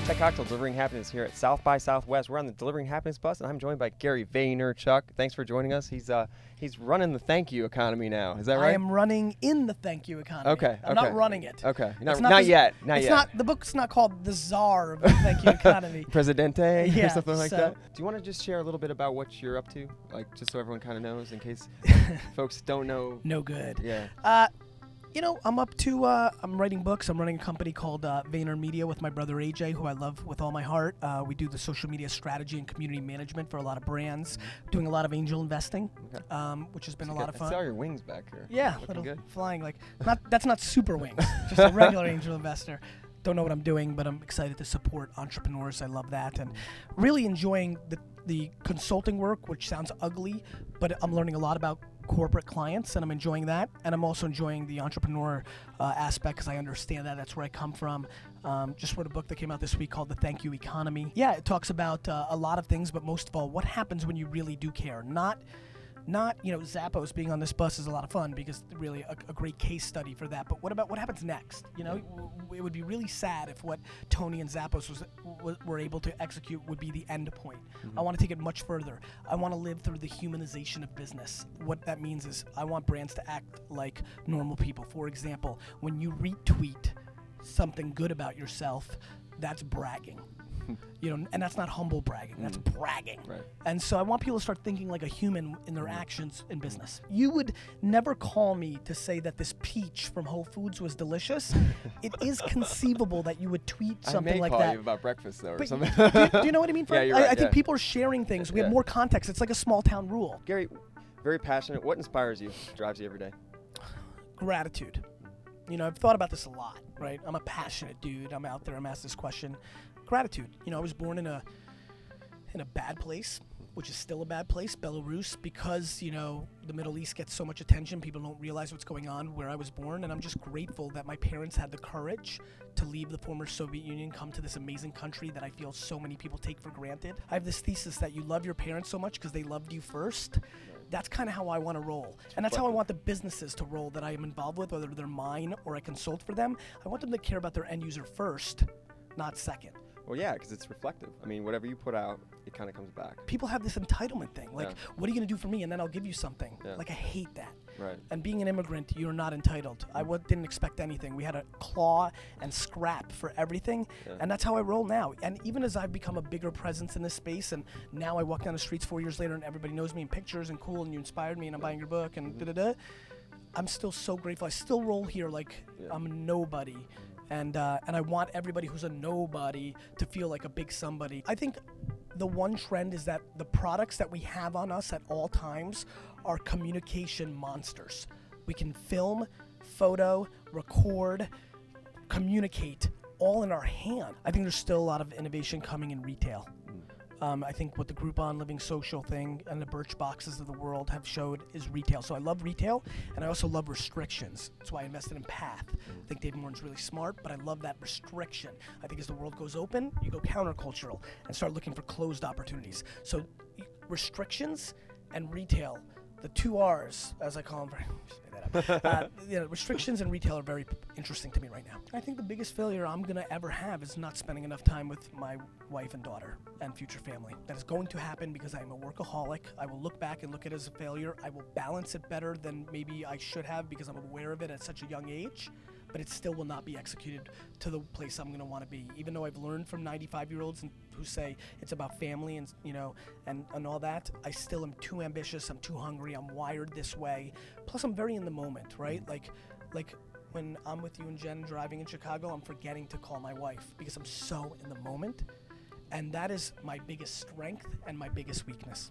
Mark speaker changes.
Speaker 1: Tech Cocktail Delivering Happiness here at South by Southwest. We're on the Delivering Happiness bus, and I'm joined by Gary Vaynerchuk. Thanks for joining us. He's running the thank you economy now. Is that right?
Speaker 2: I am running in the thank you economy.
Speaker 1: Okay.
Speaker 2: I'm not running it.
Speaker 1: Okay.
Speaker 2: Not
Speaker 1: yet. Not
Speaker 2: it's
Speaker 1: yet.
Speaker 2: Not the book's not called The Czar of the Thank You Economy.
Speaker 1: Presidente
Speaker 2: Yeah,
Speaker 1: or something like
Speaker 2: so-
Speaker 1: that. Do you want to just share a little bit about what you're up to, like just so everyone kind of knows, in case folks don't know?
Speaker 2: No good.
Speaker 1: Yeah.
Speaker 2: You know, I'm up to, I'm writing books. I'm running a company called Vaynermedia with my brother AJ, who I love with all my heart. We do the social media strategy and community management for a lot of brands, doing a lot of angel investing, which has been a lot of
Speaker 1: I
Speaker 2: fun.
Speaker 1: saw your wings back here.
Speaker 2: Yeah,
Speaker 1: Looking
Speaker 2: little
Speaker 1: good.
Speaker 2: flying, like, that's not super wings, just a regular angel investor. Don't know what I'm doing, but I'm excited to support entrepreneurs. I love that, and really enjoying the consulting work, which sounds ugly, but I'm learning a lot about corporate clients, and I'm enjoying that. And I'm also enjoying the entrepreneur aspect because I understand that. That's where I come from. Just wrote a book that came out this week called The Thank You Economy. Yeah, it talks about a lot of things, but most of all, what happens when you really do care. Not, you know, Zappos being on this bus is a lot of fun because really a great case study for that. But what happens next? You know, it would be really sad if what Tony and Zappos were able to execute would be the end point. I want to take it much further. I want to live through the humanization of business. What that means is I want brands to act like normal people. For example, when you retweet something good about yourself, that's bragging. You know, and that's not humble bragging, that's bragging.
Speaker 1: Right.
Speaker 2: And so I want people to start thinking like a human in their actions in business. You would never call me to say that this peach from Whole Foods was delicious. It is conceivable that you would tweet something like
Speaker 1: I may call
Speaker 2: that.
Speaker 1: You about breakfast though, or
Speaker 2: But
Speaker 1: something.
Speaker 2: do you know what I mean? Frank?
Speaker 1: Yeah, you're right,
Speaker 2: I think
Speaker 1: yeah.
Speaker 2: people are sharing things. We have more context. It's like a small town rule.
Speaker 1: Gary, very passionate. What inspires you? Drives you every day?
Speaker 2: Gratitude. You know, I've thought about this a lot, right? I'm a passionate dude. I'm out there. I'm asked this question. Gratitude. You know, I was born in a bad place, which is still a bad place, Belarus, because, you know, the Middle East gets so much attention. People don't realize what's going on where I was born, and I'm just grateful that my parents had the courage to leave the former Soviet Union, come to this amazing country that I feel so many people take for granted. I have this thesis that you love your parents so much because they loved you first. That's kind of how I want to roll. And that's how I want the businesses to roll that I am involved with, whether they're mine or I consult for them. I want them to care about their end user first, not second.
Speaker 1: Well, yeah, because it's reflective. I mean, whatever you put out, it kind of comes back.
Speaker 2: People have this entitlement thing. Like, what are you going to do for me? And then I'll give you something.
Speaker 1: Yeah.
Speaker 2: Like, I hate that.
Speaker 1: Right.
Speaker 2: And being an immigrant, you're not entitled. I didn't expect anything. We had to claw and scrap for everything.
Speaker 1: Yeah.
Speaker 2: And that's how I roll now. And even as I've become a bigger presence in this space, and now I walk down the streets 4 years later and everybody knows me in pictures and cool, and you inspired me and I'm buying your book and da-da-da, I'm still so grateful. I still roll here like I'm a nobody. And I want everybody who's a nobody to feel like a big somebody. I think the one trend is that the products that we have on us at all times are communication monsters. We can film, photo, record, communicate all in our hand. I think there's still a lot of innovation coming in retail. I think what the Groupon Living Social thing and the Birchboxes of the world have showed is retail. So I love retail, and I also love restrictions. That's why I invested in Path. I think David Morin's really smart, but I love that restriction. I think as the world goes open, you go countercultural and start looking for closed opportunities. So restrictions and retail, the two R's, as I call them, you know, restrictions and retail are very interesting to me right now. I think the biggest failure I'm going to ever have is not spending enough time with my wife and daughter and future family. That is going to happen because I am a workaholic. I will look back and look at it as a failure. I will balance it better than maybe I should have because I'm aware of it at such a young age, but it still will not be executed to the place I'm going to want to be. Even though I've learned from 95-year-olds who say it's about family and, you know, and all that, I still am too ambitious, I'm too hungry, I'm wired this way. Plus, I'm very in the moment, right? Like when I'm with you and Jen driving in Chicago, I'm forgetting to call my wife because I'm so in the moment. And that is my biggest strength and my biggest weakness.